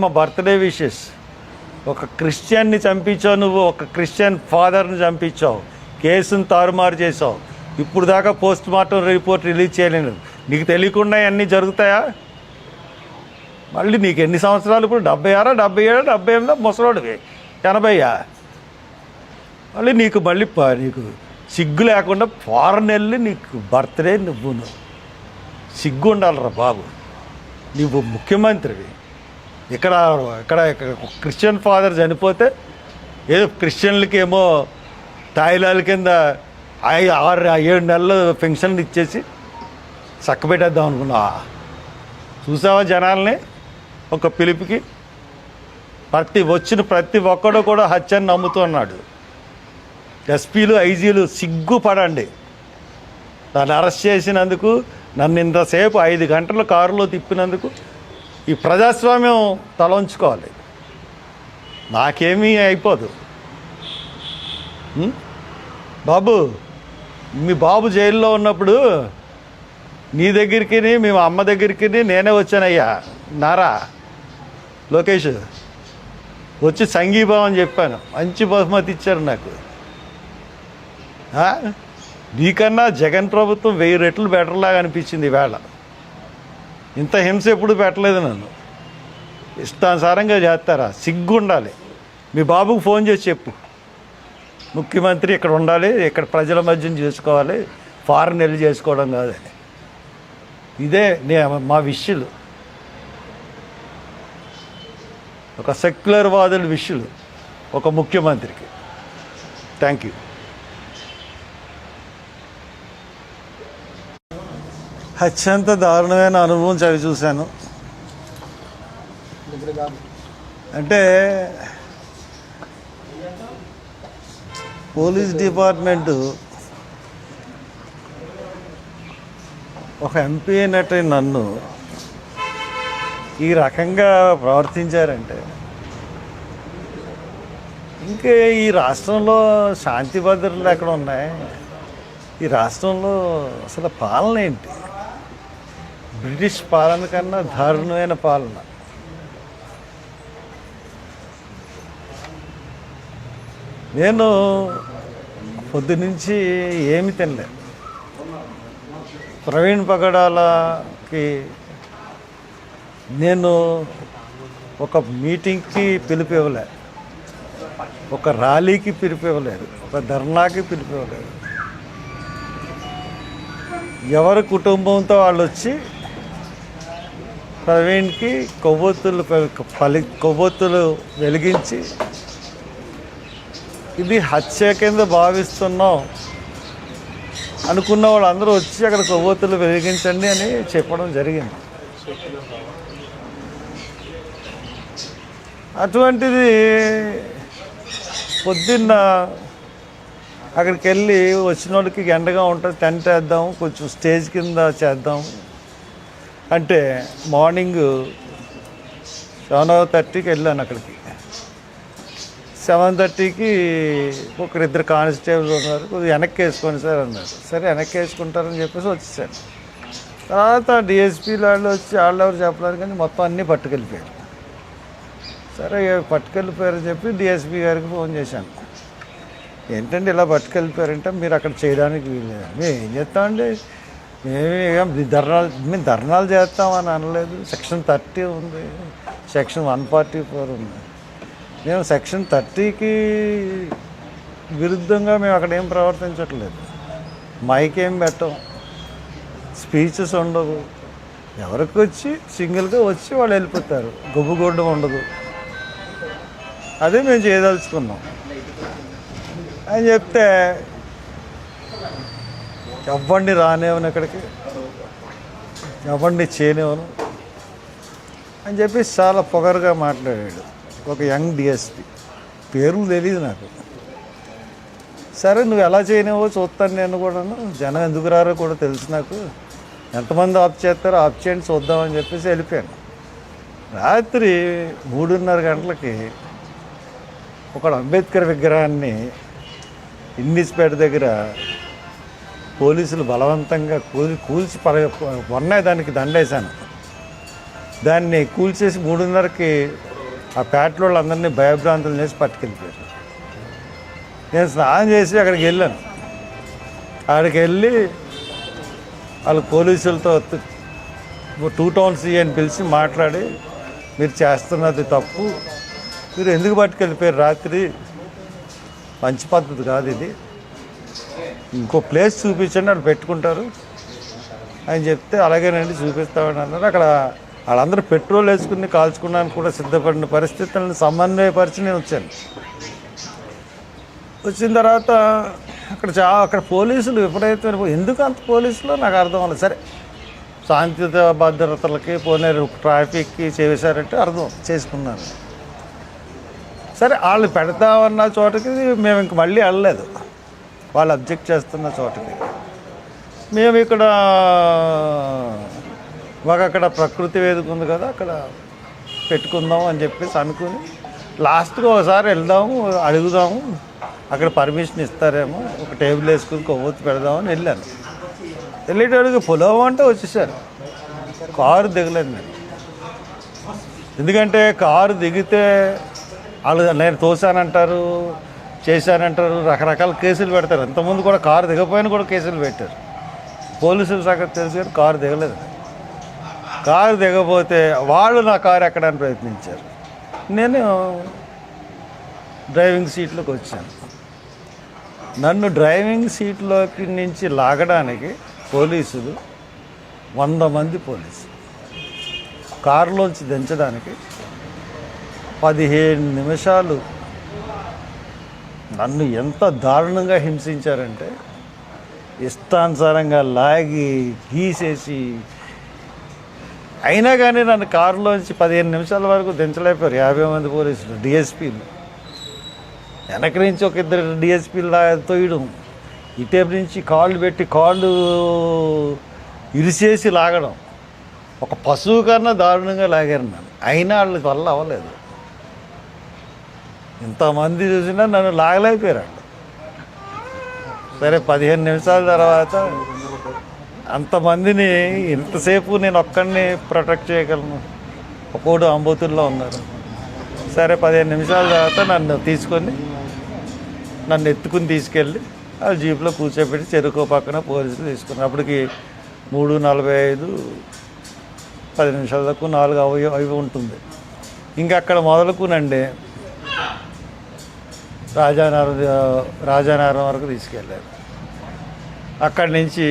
మా birthday wishes. ఒక క్రిస్టియన్ని చంపించావు నువ్వు, ఒక క్రిస్టియన్ ఫాదర్ని చంపించావు, కేసును తారుమారు చేసావు. ఇప్పుడు దాకా పోస్ట్ మార్టం రిపోర్ట్ రిలీజ్ చేయలేను. నీకు తెలియకుండా అన్నీ జరుగుతాయా? మళ్ళీ నీకు ఎన్ని సంవత్సరాలు? ఇప్పుడు 76, 77, 78 ముసలోడివి, 80. మళ్ళీ నీకు నీకు సిగ్గు లేకుండా ఫారెన్ వెళ్ళి నీకు బర్త్డే నువ్వు సిగ్గు ఉండాలిరా బాబు. నువ్వు ముఖ్యమంత్రివి. ఇక్కడ క్రిస్టియన్ ఫాదర్ చనిపోతే ఏదో క్రిస్టియన్లకేమో తాయిలాల కింద 6-7 నెలలు పెన్షన్లు ఇచ్చేసి చక్కబెట్టేద్దాం అనుకున్నా. చూసావా జనాల్ని? ఒక పిలుపుకి ప్రతి ఒక్కడు కూడా హత్యని నమ్ముతున్నాడు. ఎస్పీలు, ఐజీలు సిగ్గుపడండి. నన్ను అరెస్ట్ చేసినందుకు, నన్ను ఇంతసేపు 5 గంటలు కారులో తిప్పినందుకు ఈ ప్రజాస్వామ్యం తలంచుకోవాలి. నాకేమీ అయిపోదు బాబు. మీ బాబు జైల్లో ఉన్నప్పుడు నీ దగ్గరికి, మీ అమ్మ దగ్గరికి నేనే వచ్చానయ్యా. నారా లోకేష్ వచ్చి సంఘీభావం చెప్పాను. మంచి బహుమతి ఇచ్చారు నాకు. నీకన్నా జగన్ ప్రభుత్వం 1000 రెట్లు బెటర్లాగా అనిపించింది ఈవేళ. ఇంత హింస ఎప్పుడు పెట్టలేదు నన్ను. ఇష్టానుసారంగా చేస్తారా? సిగ్గు ఉండాలి. మీ బాబుకు ఫోన్ చేసి చెప్పు, ముఖ్యమంత్రి ఇక్కడ ఉండాలి, ఇక్కడ ప్రజల మధ్యన చేసుకోవాలి, ఫారెన్ వెళ్ళి చేసుకోవడం కాదని. ఇదే మా విషయాలు. ఒక సెక్యులర్ వాదుల విషయాలు ఒక ముఖ్యమంత్రికి. Thank you. అత్యంత దారుణమైన అనుభవం చవి చూశాను. అంటే పోలీస్ డిపార్ట్మెంటు ఒక ఎంపీ అయినట్టు నన్ను ఈ రకంగా ప్రవర్తించారంటే ఇంకా ఈ రాష్ట్రంలో శాంతి భద్రతలు ఎక్కడ ఉన్నాయి? ఈ రాష్ట్రంలో అసలు పాలన ఏంటి? బ్రిటిష్ పాలన కన్నా దారుణమైన పాలన. నేను పొద్దునుంచి ఏమి తినలేదు. ప్రవీణ్ పగడాలకి నేను ఒక మీటింగ్కి పిలుపు ఇవ్వలే, ఒక ర్యాలీకి పిలుపు ఇవ్వలేదు, ఒక ధర్నాకి పిలుపు ఇవ్వలేదు. ఎవరి కుటుంబంతో వాళ్ళు వచ్చి ప్రవీణ్కి కొవ్వొత్తులు వెలిగించి ఇది హత్య కింద భావిస్తున్నాం అనుకున్న వాళ్ళందరూ వచ్చి అక్కడ కొవ్వొత్తులు వెలిగించండి అని చెప్పడం జరిగింది. అటువంటిది పొద్దున్న అక్కడికి వెళ్ళి వచ్చిన వాళ్ళకి ఎండగా ఉంటుంది, టెంట్ వేద్దాం, కొంచెం స్టేజ్ కింద చేద్దాం అంటే మార్నింగ్ 7:30కి వెళ్ళాను అక్కడికి. 7:30కి 1-2 కానిస్టేబుల్ ఉన్నారు, కొద్దిగా వెనక్కి వేసుకోండి సార్ అన్నారు. సరే వెనక్కి వేసుకుంటారని చెప్పేసి వచ్చేసాను. తర్వాత డిఎస్పీ వాళ్ళు వచ్చి వాళ్ళెవరు చెప్పలేదు కానీ మొత్తం అన్నీ పట్టుకెళ్ళిపోయారు. సరే పట్టుకెళ్ళిపోయారని చెప్పి డిఎస్పీ గారికి ఫోన్ చేశాను. ఏంటంటే ఇలా పట్టుకెళ్ళిపోయారంటే మీరు అక్కడ చేయడానికి వీల్లేదు. మేము ఏం చేస్తామండి, మేము ధర్నాలు చేస్తామని అనలేదు. సెక్షన్ 30 ఉంది, సెక్షన్ 144 ఉంది. మేము సెక్షన్ 30కి విరుద్ధంగా మేము అక్కడ ఏం ప్రవర్తించట్లేదు. మైక్ ఏం పెట్టం, స్పీచెస్ ఉండవు. ఎవరికి వచ్చి సింగిల్గా వచ్చి వాళ్ళు వెళ్ళిపోతారు, గుబ్బుగొడ్డం ఉండదు. అదే మేము చేయదలుచుకున్నాం అని చెప్తే ఎవరిని రానివ్వను, ఇక్కడికి ఎవరిని చేయనివ్వను అని చెప్పి చాలా పొగరుగా మాట్లాడాడు ఒక యంగ్ డిఎస్పీ. పేరు తెలియదు నాకు. సరే నువ్వు ఎలా చేయనివ్వో చూస్తాను నేను కూడాను, జనం ఎందుకు రారో కూడా తెలుసు నాకు, ఎంతమంది ఆఫ్ చేస్తారో ఆఫ్ చేయండి చూద్దామని చెప్పేసి వెళ్ళిపోయాను. రాత్రి 3:30 గంటలకి ఒక అంబేద్కర్ విగ్రహాన్ని ఇండిస్పేట దగ్గర పోలీసులు బలవంతంగా కూల్చి మొన్నే దానికి దండేశాను. దాన్ని కూల్చేసి 3:30కి ఆ పేటలో వాళ్ళందరినీ భయభ్రాంతులు చేసి పట్టుకెళ్ళిపోయారు. నేను స్నానం చేసి అక్కడికి వెళ్ళాను. అక్కడికి వెళ్ళి వాళ్ళు పోలీసులతో 2 టౌన్ సిఐ అని పిలిచి మాట్లాడి, మీరు చేస్తున్నది తప్పు, మీరు ఎందుకు పట్టుకెళ్ళిపోయారు రాత్రి, మంచి పద్ధతి కాదు ఇది, ఇంకో ప్లేస్ చూపించండి వాళ్ళు పెట్టుకుంటారు అని చెప్తే, అలాగేనండి చూపిస్తామని అన్నారు. అక్కడ వాళ్ళందరూ పెట్రోల్ వేసుకుని కాల్చుకోవడానికి కూడా సిద్ధపడిన పరిస్థితులను సమన్వయపరిచి నేను వచ్చాను. వచ్చిన తర్వాత అక్కడ పోలీసులు విపరీతమైన, ఎందుకు అంత పోలీసులు నాకు అర్థం అవ్వలేదు. సరే శాంతి భద్రతలకి పోనీ ట్రాఫిక్కి చేశారంటే అర్థం చేసుకున్నాను. సరే వాళ్ళు పెడతామన్న చోటకి మేము ఇంక మళ్ళీ వెళ్ళలేదు. వాళ్ళు అబ్జెక్ట్ చేస్తున్న చోటకి మేము ఇక్కడ మాకు అక్కడ ప్రకృతి వేదిక ఉంది కదా, అక్కడ పెట్టుకుందాం అని చెప్పేసి అనుకుని లాస్ట్గా ఒకసారి వెళ్దాము, అడుగుదాము, అక్కడ పర్మిషన్ ఇస్తారేమో, ఒక టేబుల్ వేసుకుని కొవ్వొత్తి పెడదామని వెళ్ళాను. వెళ్ళేటప్పుడు పొలం అంటే వచ్చేసారు. కారు దిగలేదు నేను. ఎందుకంటే కారు దిగితే వాళ్ళు నేను తోసానంటారు, చేశానంటారు, రకరకాల కేసులు పెడతారు. ఇంతకుముందు కూడా కారు దిగపోయినా కూడా కేసులు పెట్టారు. పోలీసుల సంగతి తెలుసు కానీ కారు దిగలేదు. కారు దిగపోతే వాళ్ళు నా కారు ఎక్కడానికి ప్రయత్నించారు. నేను డ్రైవింగ్ సీట్లోకి వచ్చాను. నన్ను డ్రైవింగ్ సీట్లోకి నుంచి లాగడానికి పోలీసులు 100 మంది పోలీసులు, కారులోంచి దించడానికి 15 నిమిషాలు నన్ను ఎంత దారుణంగా హింసించారంటే, ఇష్టానుసారంగా లాగి గీసేసి, అయినా కానీ నన్ను కారులోంచి 15 నిమిషాల వరకు దించలేకపోయారు 50 మంది పోలీసులు, డిఎస్పీలు. వెనక నుంచి ఒక 2 డిఎస్పీలు తోయడం, ఇటేపు నుంచి కాళ్ళు పెట్టి కాళ్ళు ఇరిసేసి లాగడం, ఒక పశువు కన్నా దారుణంగా లాగారు నన్ను. అయినా వాళ్ళ వల్ల అవ్వలేదు. ఇంతమంది చూసినా నన్ను లాగలేకపోయారు. సరే 15 నిమిషాల తర్వాత అంతమందిని ఇంతసేపు నేను ఒక్కడిని ప్రొటెక్ట్ చేయగలను, ఒక్కోడు అంబోతుల్లో ఉన్నారు. సరే 15 నిమిషాల తర్వాత నన్ను ఎత్తుకుని తీసుకెళ్ళి ఆ జీప్లో కూర్చోబెట్టి చెరుకు పక్కన పోలీసులు తీసుకున్నారు. అప్పటికి 3:45, 10 నిమిషాల దాకా 4 అవి ఉంటుంది. ఇంకా అక్కడ మొదలుకునండి రాజానగరం వరకు తీసుకెళ్ళారు. అక్కడి నుంచి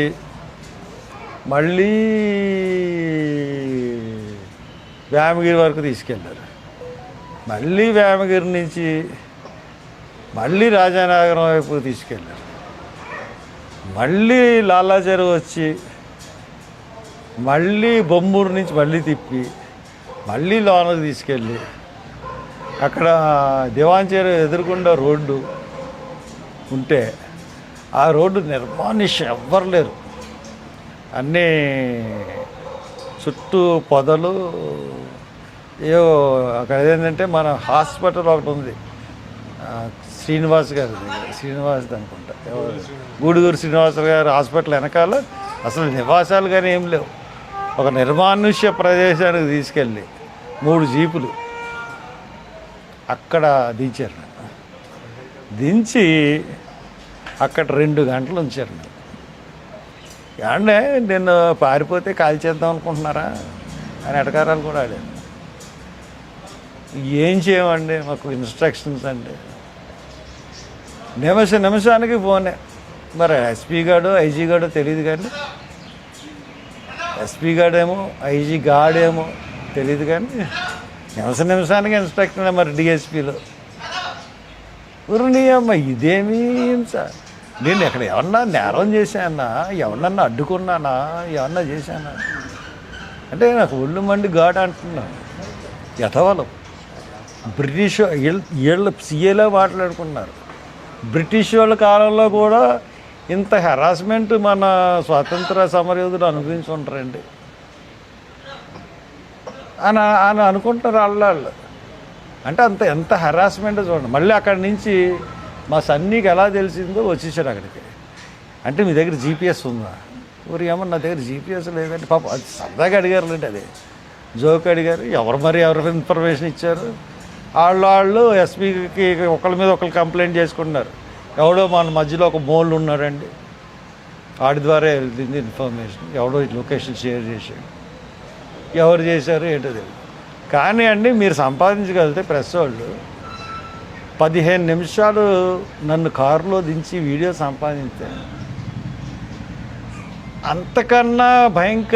మళ్ళీ వేమగిరి వరకు తీసుకెళ్ళారు. మళ్ళీ వేమగిరి నుంచి మళ్ళీ రాజానగరం వైపు తీసుకెళ్ళారు. మళ్ళీ లాలాచెరు వచ్చి మళ్ళీ బొమ్మూరు నుంచి మళ్ళీ తిప్పి మళ్ళీ లోనకు తీసుకెళ్ళి అక్కడ దివాంచేరు ఎదురుకుండా రోడ్డు ఉంటే ఆ రోడ్డు నిర్మానుష్యం, ఎవ్వరు లేరు, అన్నీ చుట్టూ పొదలు. ఏవో అక్కడ ఏంటంటే మన హాస్పిటల్ ఒకటి ఉంది, శ్రీనివాస్ గారి దగ్గర, శ్రీనివాస్ అనుకుంటా, గూడుగూరు శ్రీనివాస గారి హాస్పిటల్ వెనకాల అసలు నివాసాలు కానీ ఏం లేవు. ఒక నిర్మానుష్య ప్రదేశానికి తీసుకెళ్ళి 3 జీపులు అక్కడ దించారు. దించి అక్కడ 2 గంటలు ఉంచారు. అంటే నేను పారిపోతే కాల్ చేద్దాం అనుకుంటున్నారా అని ఎటకారాలు కూడా ఆడాను. ఏం చేయమండి, మాకు ఇన్స్ట్రక్షన్స్ అండి. నిమిషానికి ఫోనే. మరి ఎస్పీ గాడో ఐజీ గాడో తెలియదు, కానీ ఎస్పీ గాడేమో ఐజీ గాడేమో తెలియదు, కానీ నిమిషానికి ఇన్స్ట్రక్షన్. మరి డిఎస్పీలో ఊరిని అమ్మ ఇదేమీ సార్, నేను ఎక్కడ ఎవరన్నా నేరం చేశానా, ఎవరన్నా అడ్డుకున్నానా, ఎవరన్నా చేశానా అంటే నాకు ఒళ్ళు మండి గాడ్ అంటున్నాను. యథవలం బ్రిటిష్ వీళ్ళు సీఏలో మాట్లాడుకున్నారు. బ్రిటిష్ వాళ్ళ కాలంలో కూడా ఇంత హెరాస్మెంట్ మన స్వాతంత్ర సమరయోధులు అనుభవించి ఉంటారండి అని అనుకుంటారు వాళ్ళు. అంటే ఎంత హెరాస్మెంట్ చూడండి. మళ్ళీ అక్కడి నుంచి మా సన్నీకి ఎలా తెలిసిందో వచ్చేసాడు అక్కడికి. అంటే మీ దగ్గర జీపీఎస్ ఉందా? ఊరు ఏమన్నా నా దగ్గర జీపీఎస్ లేదంటే పాప అది సరదాగా అడిగారు. అంటే అదే జోక్ అడిగారు. ఎవరు ఇన్ఫర్మేషన్ ఇచ్చారు? వాళ్ళు ఎస్పీకి ఒకళ్ళ మీద ఒకళ్ళు కంప్లైంట్ చేసుకుంటున్నారు. ఎవడో మన మధ్యలో ఒక మోళ్ళు ఉన్నారండి, వాడి ద్వారా వెళ్తుంది ఇన్ఫర్మేషన్, ఎవడో లొకేషన్ షేర్ చేశాడు, ఎవరు చేశారు ఏంటో తెలియదు. కానీ అండి మీరు సంపాదించగలిగితే ప్రెస్ వాళ్ళు 15 నిమిషాలు నన్ను కారులో దించి వీడియో సంపాదించాను, అంతకన్నా భయంకర